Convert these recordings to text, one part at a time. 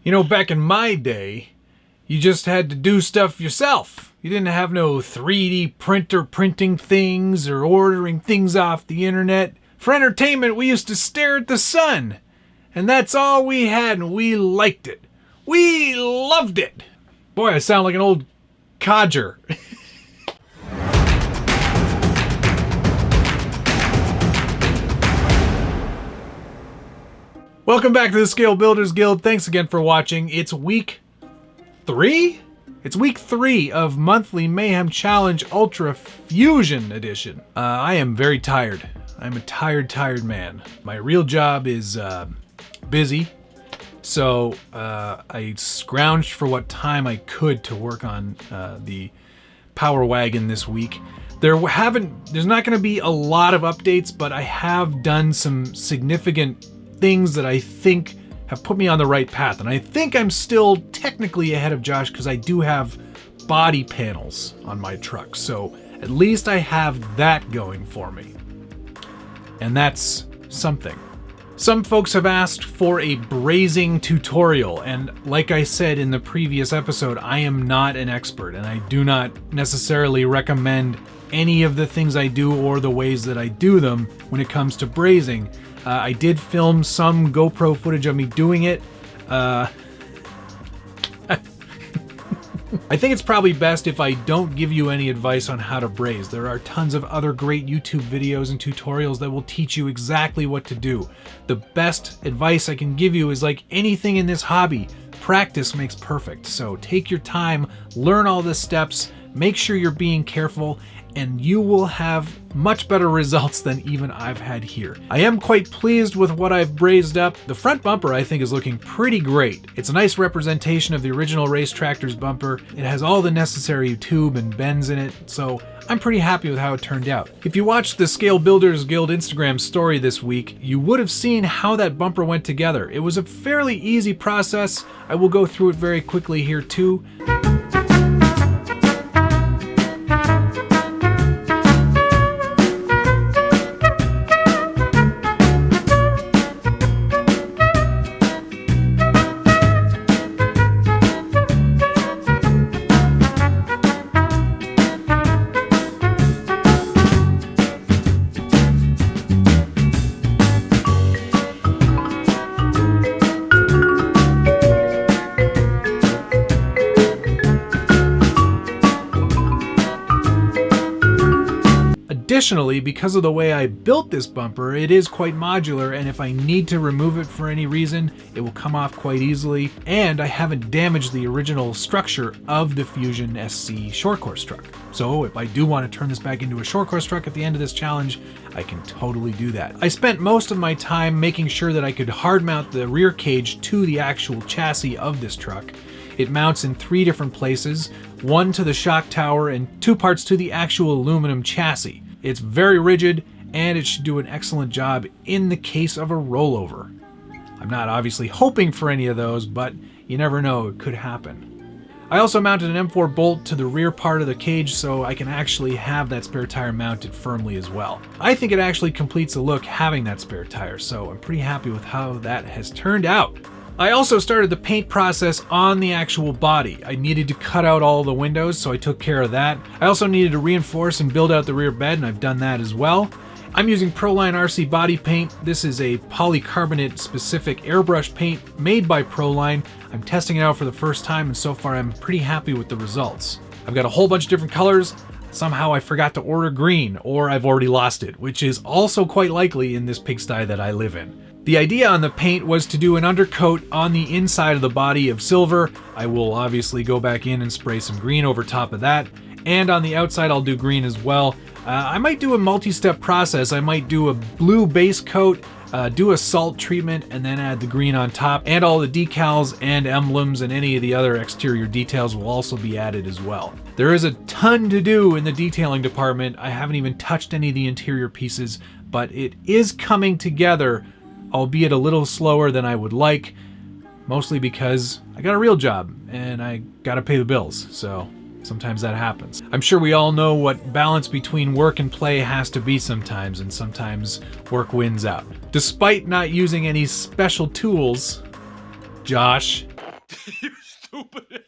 You know, back in my day, you just had to do stuff yourself. You didn't have no 3D printer printing things or ordering things off the internet. For entertainment, we used to stare at the sun. And that's all we had, and we liked it. We loved it. Boy, I sound like an old codger. Welcome back to the Scale Builders Guild. Thanks again for watching. It's week 3? It's week 3 of monthly Mayhem Challenge Ultra Fusion Edition. I am very tired. I'm a tired man. My real job is busy, so I scrounged for what time I could to work on the Power Wagon this week. There's not going to be a lot of updates, but I have done some significant things that I think have put me on the right path. And I think I'm still technically ahead of Josh because I do have body panels on my truck. So at least I have that going for me. And that's something. Some folks have asked for a brazing tutorial, and like I said in the previous episode, I am not an expert, and I do not necessarily recommend any of the things I do or the ways that I do them when it comes to brazing. I did film some GoPro footage of me doing it. I think it's probably best if I don't give you any advice on how to braze. There are tons of other great YouTube videos and tutorials that will teach you exactly what to do. The best advice I can give you is like anything in this hobby, practice makes perfect. So take your time, learn all the steps, make sure you're being careful, and you will have much better results than even I've had here. I am quite pleased with what I've brazed up. The front bumper I think is looking pretty great. It's a nice representation of the original Race Tractor's bumper. It has all the necessary tube and bends in it, so I'm pretty happy with how it turned out. If you watched the Scale Builders Guild Instagram story this week, you would have seen how that bumper went together. It was a fairly easy process. I will go through it very quickly here too. Additionally, because of the way I built this bumper, it is quite modular, and if I need to remove it for any reason, it will come off quite easily, and I haven't damaged the original structure of the FusionSC short course truck. So if I do want to turn this back into a short course truck at the end of this challenge, I can totally do that. I spent most of my time making sure that I could hard mount the rear cage to the actual chassis of this truck. It mounts in 3 different places, 1 to the shock tower and 2 parts to the actual aluminum chassis. It's very rigid, and it should do an excellent job in the case of a rollover. I'm not obviously hoping for any of those, but you never know, it could happen. I also mounted an M4 bolt to the rear part of the cage so I can actually have that spare tire mounted firmly as well. I think it actually completes the look having that spare tire, so I'm pretty happy with how that has turned out. I also started the paint process on the actual body. I needed to cut out all the windows, so I took care of that. I also needed to reinforce and build out the rear bed, and I've done that as well. I'm using ProLine RC body paint. This is a polycarbonate specific airbrush paint made by ProLine. I'm testing it out for the first time, and so far I'm pretty happy with the results. I've got a whole bunch of different colors. Somehow I forgot to order green, or I've already lost it, which is also quite likely in this pigsty that I live in. The idea on the paint was to do an undercoat on the inside of the body of silver. I will obviously go back in and spray some green over top of that. And on the outside I'll do green as well. I might do a multi-step process. I might do a blue base coat, do a salt treatment, and then add the green on top. And all the decals and emblems and any of the other exterior details will also be added as well. There is a ton to do in the detailing department. I haven't even touched any of the interior pieces, but it is coming together, albeit a little slower than I would like, mostly because I got a real job and I gotta pay the bills, so sometimes that happens. I'm sure we all know what balance between work and play has to be sometimes, and sometimes work wins out. Despite not using any special tools, Josh, You stupid.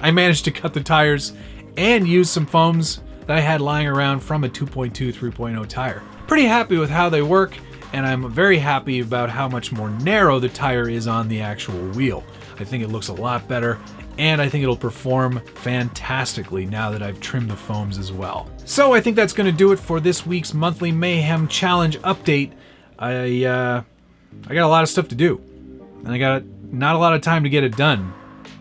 I managed to cut the tires and use some foams that I had lying around from a 2.2 3.0 tire. Pretty happy with how they work, and I'm very happy about how much more narrow the tire is on the actual wheel. I think it looks a lot better, and I think it'll perform fantastically now that I've trimmed the foams as well. So I think that's going to do it for this week's monthly Mayhem Challenge update. I got a lot of stuff to do, and I got not a lot of time to get it done.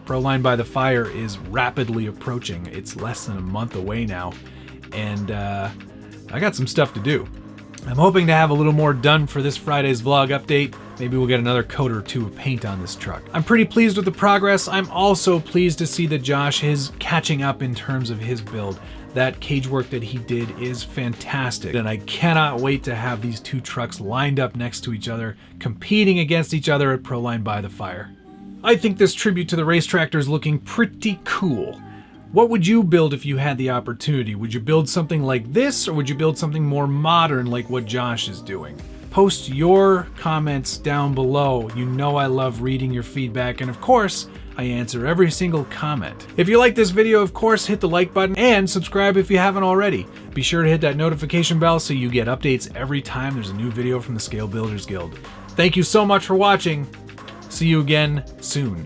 ProLine by the Fire is rapidly approaching. It's less than a month away now, and I got some stuff to do. I'm hoping to have a little more done for this Friday's vlog update. Maybe we'll get another coat or two of paint on this truck. I'm pretty pleased with the progress. I'm also pleased to see that Josh is catching up in terms of his build. That cage work that he did is fantastic, and I cannot wait to have these two trucks lined up next to each other, competing against each other at ProLine by the Fire. I think this tribute to the race tractor is looking pretty cool. What would you build if you had the opportunity? Would you build something like this, or would you build something more modern like what Josh is doing? Post your comments down below. You know I love reading your feedback, and of course, I answer every single comment. If you like this video, of course, hit the like button and subscribe if you haven't already. Be sure to hit that notification bell so you get updates every time there's a new video from the Scale Builders Guild. Thank you so much for watching. See you again soon.